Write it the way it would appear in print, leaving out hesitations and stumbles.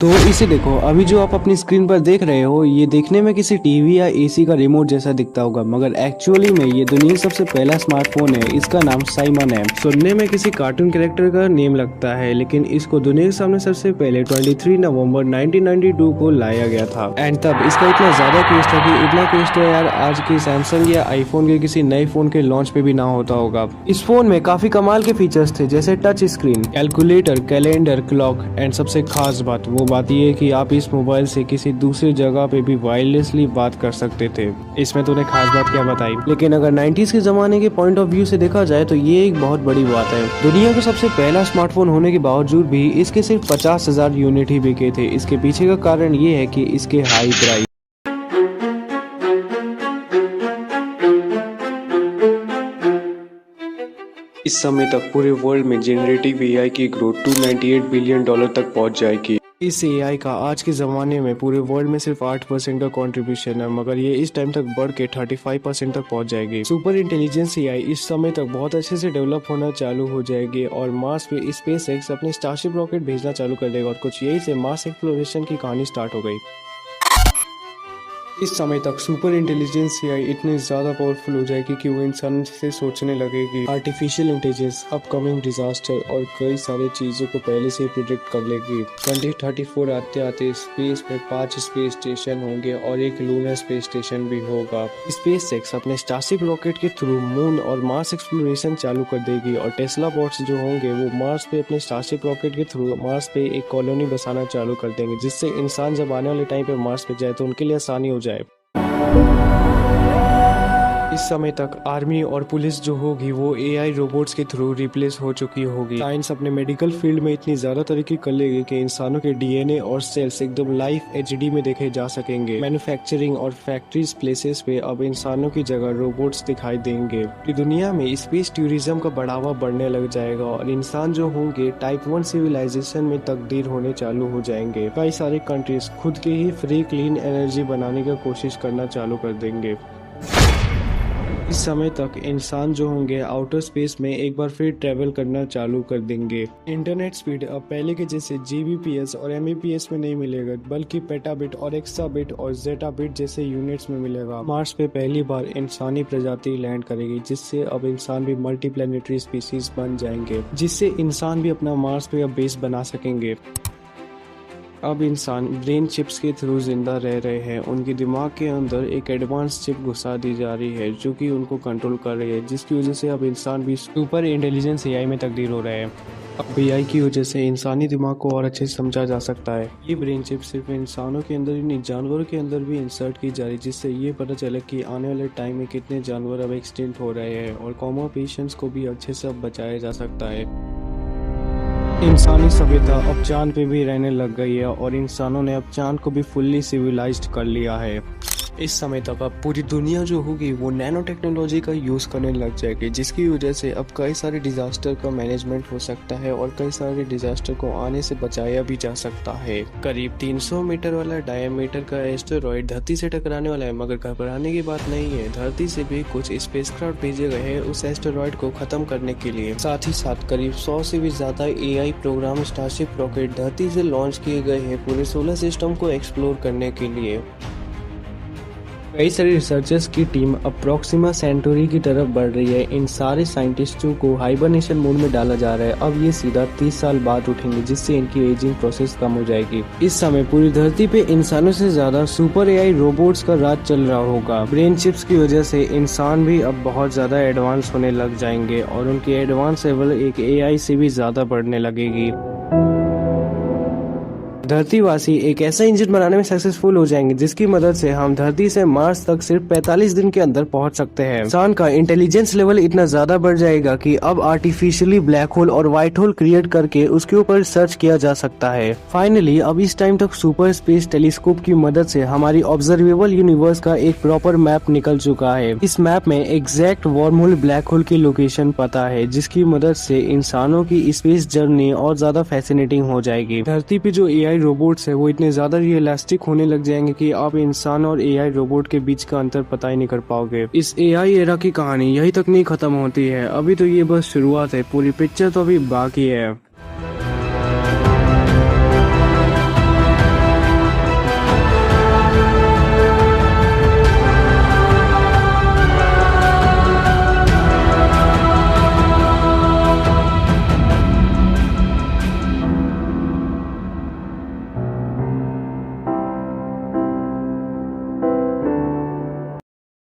तो इसे देखो, अभी जो आप अपनी स्क्रीन पर देख रहे हो ये देखने में किसी टीवी या एसी का रिमोट जैसा दिखता होगा, मगर एक्चुअली में ये दुनिया का सबसे पहला स्मार्टफोन है। इसका नाम साइमन है। सुनने में किसी कार्टून कैरेक्टर का नेम लगता है, लेकिन इसको दुनिया के सामने सबसे पहले 23 नवंबर 1992 को लाया गया था। एंड तब इसका इतना ज्यादा क्रेज था कि इतना क्रेज तो यार आज के सैमसंग या आईफोन के किसी नए फोन के लॉन्च पे भी ना होता होगा। इस फोन में काफी कमाल के फीचर्स थे, जैसे touch screen, calculator, calendar, clock and सबसे खास बात बात यह है कि आप इस मोबाइल से किसी दूसरी जगह पे भी वायरलेसली बात कर सकते थे। इसमें तूने खास बात क्या बताई? लेकिन अगर 90s के जमाने के पॉइंट ऑफ व्यू से देखा जाए तो ये एक बहुत बड़ी बात है। दुनिया का सबसे पहला स्मार्टफोन होने के बावजूद भी इसके सिर्फ 50,000 यूनिट ही बिके थे। इसके पीछे का कारण ये है कि इसके हाई प्राइस। इस समय तक पूरे वर्ल्ड में जनरेटिव एआई की ग्रोथ $298 बिलियन तक पहुंच जाएगी। इस एआई का आज के ज़माने में पूरे वर्ल्ड में सिर्फ 8% का कंट्रीब्यूशन है, मगर ये इस टाइम तक बढ़ के 35% तक पहुंच जाएगी। सुपर इंटेलिजेंस एआई इस समय तक बहुत अच्छे से डेवलप होना चालू हो जाएगी और मार्स पे स्पेसएक्स अपने स्टारशिप रॉकेट भेजना चालू कर देगा और कुछ यही से मार्स एक्सप्लोरेशन की कहानी स्टार्ट हो गई। इस समय तक सुपर इंटेलिजेंस एआई इतनी ज़्यादा पावरफुल हो जाएगी कि वो इंसान से सोचने लगेगी। आर्टिफिशियल इंटेलिजेंस अपकमिंग डिजास्टर और कई सारी चीज़ों को पहले से प्रिडिक्ट कर लेगी। 2034 आते आते स्पेस में 5 स्पेस स्टेशन होंगे और एक लूनर स्पेस स्टेशन भी होगा। स्पेसएक्स अपने स्टारशिप रॉकेट के थ्रू मून और मार्स एक्सप्लोरेशन चालू कर देगी और टेस्ला बॉट्स जो होंगे वो मार्स पे अपने स्टारशिप रॉकेट के थ्रू मार्स पे एक कॉलोनी बसाना चालू कर देंगे, जिससे इंसान जब आने वाले टाइम पे मार्स पे जाए तो उनके लिए आसानी हो जाए। इस समय तक आर्मी और पुलिस जो होगी वो एआई रोबोट्स के थ्रू रिप्लेस हो चुकी होगी। साइंस अपने मेडिकल फील्ड में इतनी ज्यादा तरक्की कर लेगी कि इंसानों के डीएनए और सेल्स एकदम लाइव एचडी में देखे जा सकेंगे। मैन्युफैक्चरिंग और फैक्ट्रीज प्लेसेस पे अब इंसानों की जगह रोबोट्स दिखाई देंगे। दुनिया में स्पेस टूरिज्म का बढ़ावा बढ़ने लग जाएगा और इंसान जो होंगे टाइप 1 सिविलाइजेशन में तब्दील होने चालू हो जाएंगे। कई सारे कंट्रीज खुद के ही फ्री क्लीन एनर्जी बनाने की कोशिश करना चालू कर देंगे। इस समय तक इंसान जो होंगे आउटर स्पेस में एक बार फिर ट्रेवल करना चालू कर देंगे। इंटरनेट स्पीड अब पहले के जैसे जीबीपीएस और एमबीपीएस में नहीं मिलेगा, बल्कि पेटाबिट और एक्साबिट और जेटाबिट जैसे यूनिट्स में मिलेगा। मार्स पे पहली बार इंसानी प्रजाति लैंड करेगी, जिससे अब इंसान भी मल्टीप्लैनेटरी स्पीसीज बन जाएंगे, जिससे इंसान भी अपना मार्स पे अब बेस बना सकेंगे। अब इंसान ब्रेन चिप्स के थ्रू जिंदा रह रहे हैं। उनके दिमाग के अंदर एक एडवांस चिप घुसा दी जा रही है जो कि उनको कंट्रोल कर रही है, जिसकी वजह से अब इंसान भी सुपर इंटेलिजेंस एआई में तब्दील हो रहे हैं। अब एआई की वजह से इंसानी दिमाग को और अच्छे से समझा जा सकता है। ये ब्रेन चिप सिर्फ इंसानों के अंदर ही नहीं, जानवरों के अंदर भी इंसर्ट की जा रही है, जिससे ये पता चले कि आने वाले टाइम में कितने जानवर अब एक्सटिंक्ट हो रहे हैं और कॉमन पेशेंट्स को भी अच्छे से अब बचाया जा सकता है। इंसानी सभ्यता अब चांद पे भी रहने लग गई है और इंसानों ने अब चांद को भी फुल्ली सिविलाइज्ड कर लिया है। इस समय तक अब पूरी दुनिया जो होगी वो नैनो टेक्नोलॉजी का यूज करने लग जाएगी, जिसकी वजह से अब कई सारे डिजास्टर का मैनेजमेंट हो सकता है और कई सारे डिजास्टर को आने से बचाया भी जा सकता है। करीब 300 मीटर वाला डायमीटर का एस्टेरॉयड धरती से टकराने वाला है, मगर घबराने की बात नहीं है। धरती से भी कुछ स्पेसक्राफ्ट भेजे गए हैं उस एस्टेरॉयड को खत्म करने के लिए। साथ ही साथ करीब 100 से भी ज्यादा एआई प्रोग्राम स्टारशिप रॉकेट धरती से लॉन्च किए गए हैं पूरे सोलर सिस्टम को एक्सप्लोर करने के लिए। कई सारे रिसर्चर्स की टीम अब प्रॉक्सिमा सेंटोरी की तरफ बढ़ रही है। इन सारे साइंटिस्टों को हाइबरनेशन मोड में डाला जा रहा है। अब ये सीधा 30 साल बाद उठेंगे, जिससे इनकी एजिंग प्रोसेस कम हो जाएगी। इस समय पूरी धरती पे इंसानों से ज्यादा सुपर एआई रोबोट्स का राज चल रहा होगा। ब्रेन चिप्स की वजह से इंसान भी अब बहुत ज्यादा एडवांस होने लग जाएंगे और उनकी एडवांस लेवल एक एआई से भी ज्यादा बढ़ने लगेगी। धरतीवासी एक ऐसा इंजन बनाने में सक्सेसफुल हो जाएंगे जिसकी मदद से हम धरती से मार्स तक सिर्फ 45 दिन के अंदर पहुंच सकते हैं। इंसान का इंटेलिजेंस लेवल इतना ज्यादा बढ़ जाएगा कि अब आर्टिफिशियली ब्लैक होल और व्हाइट होल क्रिएट करके उसके ऊपर सर्च किया जा सकता है। फाइनली अब इस टाइम तक सुपर स्पेस टेलीस्कोप की मदद से हमारी ऑब्जर्वेबल यूनिवर्स का एक प्रॉपर मैप निकल चुका है। इस मैप में exact wormhole black hole की लोकेशन पता है, जिसकी मदद से इंसानों की स्पेस जर्नी और ज्यादा फैसिनेटिंग हो जाएगी। धरती पे जो एआई रोबोट्स है वो इतने ज्यादा रियलिस्टिक होने लग जाएंगे कि आप इंसान और एआई रोबोट के बीच का अंतर पता ही नहीं कर पाओगे। इस एआई एरा की कहानी यही तक नहीं खत्म होती है, अभी तो ये बस शुरुआत है, पूरी पिक्चर तो अभी बाकी है।